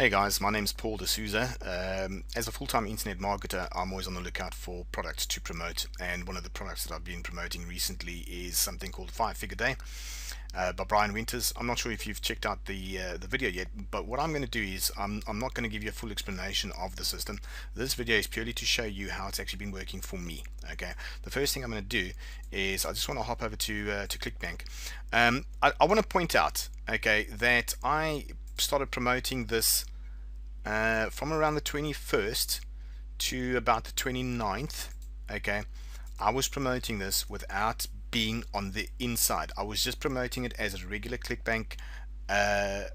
Hey guys, my name's Paul D'Souza. As a full-time internet marketer, I'm always on the lookout for products to promote, and one of the products that I've been promoting recently is something called 5-Figure Day by Brian Winters. I'm not sure if you've checked out the video yet, but what I'm going to do is I'm not going to give you a full explanation of the system. This video is purely to show you how it's actually been working for me. Okay, the first thing I'm going to do is I just want to hop over to ClickBank. I want to point out, okay, that I started promoting this from around the 21st to about the 29th. Okay, I was promoting this without being on the inside. I was just promoting it as a regular ClickBank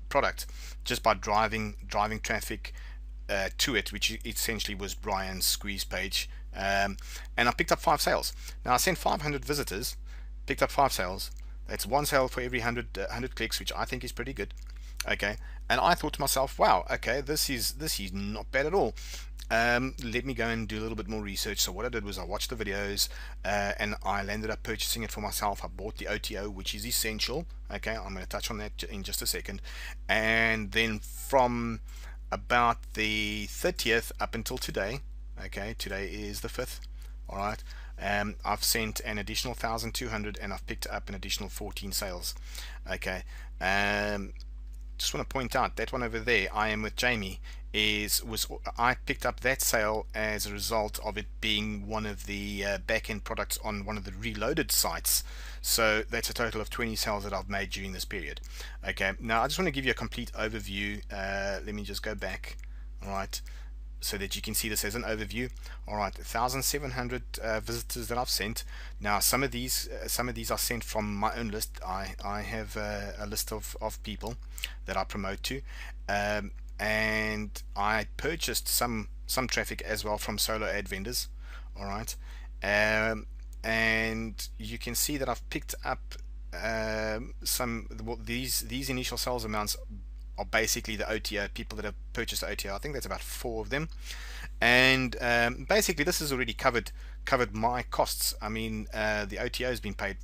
product, just by driving traffic to it, which essentially was Brian's squeeze page, and I picked up 5 sales. Now I sent 500 visitors, picked up 5 sales. That's 1 sale for every 100 clicks, which I think is pretty good. Okay, and I thought to myself, wow, okay, this is not bad at all. Let me go and do a little bit more research. So what I did was I watched the videos, and I ended up purchasing it for myself. I bought the OTO, which is essential. Okay, I'm going to touch on that in just a second. And then from about the 30th up until today, okay, today is the 5th, all right, I've sent an additional 1,200 and I've picked up an additional 14 sales. Okay, just want to point out that one over there, I am with Jamie, I picked up that sale as a result of it being one of the back-end products on one of the reloaded sites. So that's a total of 20 sales that I've made during this period. Okay, now I just want to give you a complete overview. Let me just go back, all right, so that you can see this as an overview. All right, 1,700 visitors that I've sent. Now some of these are sent from my own list. I have a list of people that I promote to, and I purchased some traffic as well from solo ad vendors. All right, and you can see that I've picked up these initial sales amounts are basically the OTO, people that have purchased the OTO. I think that's about 4 of them, and basically this has already covered my costs. I mean, the OTO has been paid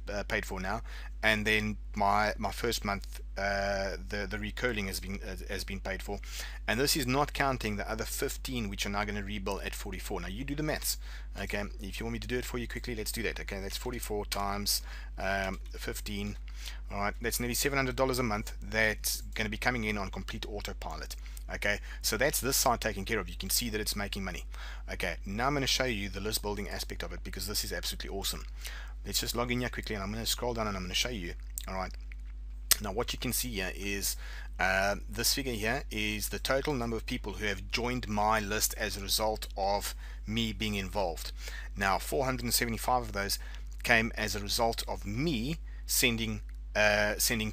for now, and then my first month, the recurring has been paid for, and this is not counting the other 15 which are now going to rebill at 44. Now you do the maths. Okay, if you want me to do it for you quickly, let's do that. Okay, that's 44 times 15. All right, that's nearly $700 a month that's going to be coming in on complete autopilot. Okay, so that's this side taken care of. You can see that it's making money. Okay, now I'm going to show you the list building aspect of it, because this is absolutely awesome. Let's just log in here quickly, and I'm going to scroll down and I'm going to show you. All right, now what you can see here is this figure here is the total number of people who have joined my list as a result of me being involved. Now 475 of those came as a result of me sending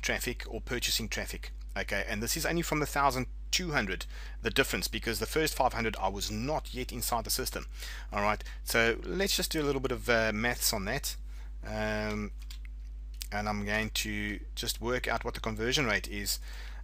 traffic or purchasing traffic. Okay, and this is only from the 1,200, the difference, because the first 500 I was not yet inside the system. All right, so let's just do a little bit of maths on that, and I'm going to just work out what the conversion rate is.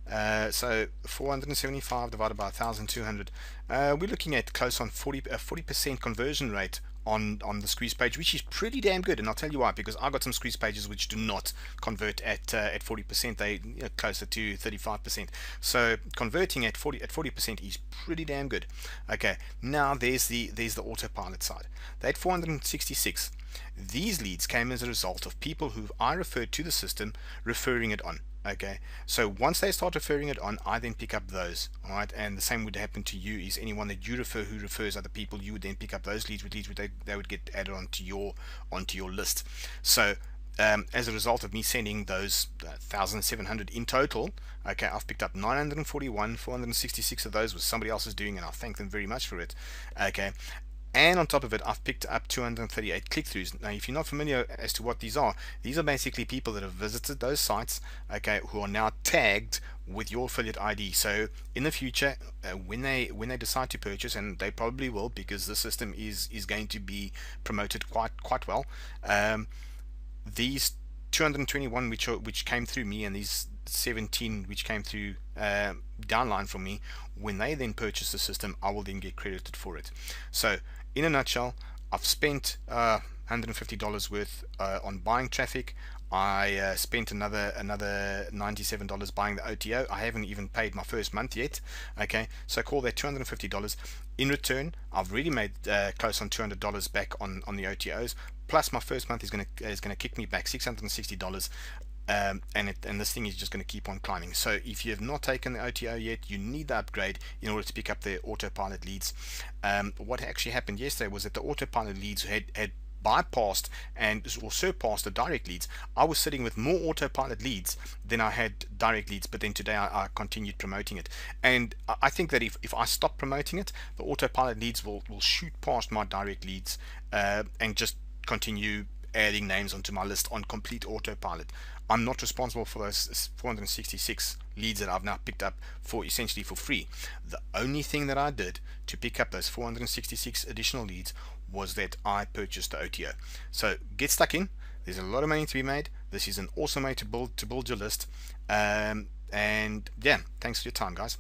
So 475 divided by 1,200, we're looking at close on 40% conversion rate on the squeeze page, which is pretty damn good. And I'll tell you why, because I got some squeeze pages which do not convert at 40%. They closer to 35%. So converting at 40% is pretty damn good. Okay, now there's the autopilot side. That 466. These leads came as a result of people who I referred to the system referring it on. Okay, so once they start referring it on, I then pick up those. All right, and the same would happen to you. Is anyone that you refer who refers other people, you would then pick up those leads. They would get added onto your list. So as a result of me sending those 1,700 in total, okay, I've picked up 941. 466 of those was somebody else's doing, and I thank them very much for it. Okay, and on top of it, I've picked up 238 click-throughs. Now, if you're not familiar as to what these are basically people that have visited those sites, okay, who are now tagged with your affiliate ID. So in the future, when they decide to purchase, and they probably will, because the system is going to be promoted quite well, these 221 which came through me, and these 17 which came through downline from me, when they then purchase the system, I will then get credited for it. So in a nutshell, I've spent $150 worth on buying traffic. I spent another $97 buying the OTO. I haven't even paid my first month yet. Okay, so call that $250. In return, I've already made close on $200 back on the OTOs. Plus, my first month is gonna kick me back $660. And this thing is just going to keep on climbing. So if you have not taken the OTO yet, you need the upgrade in order to pick up the autopilot leads. What actually happened yesterday was that the autopilot leads had bypassed and or surpassed the direct leads. I was sitting with more autopilot leads than I had direct leads, but then today I continued promoting it. And I think that if I stop promoting it, the autopilot leads will shoot past my direct leads and just continue adding names onto my list on complete autopilot. I'm not responsible for those 466 leads that I've now picked up for essentially for free. The only thing that I did to pick up those 466 additional leads was that I purchased the OTO. So get stuck in. There's a lot of money to be made. This is an awesome way to build your list. And yeah, thanks for your time, guys.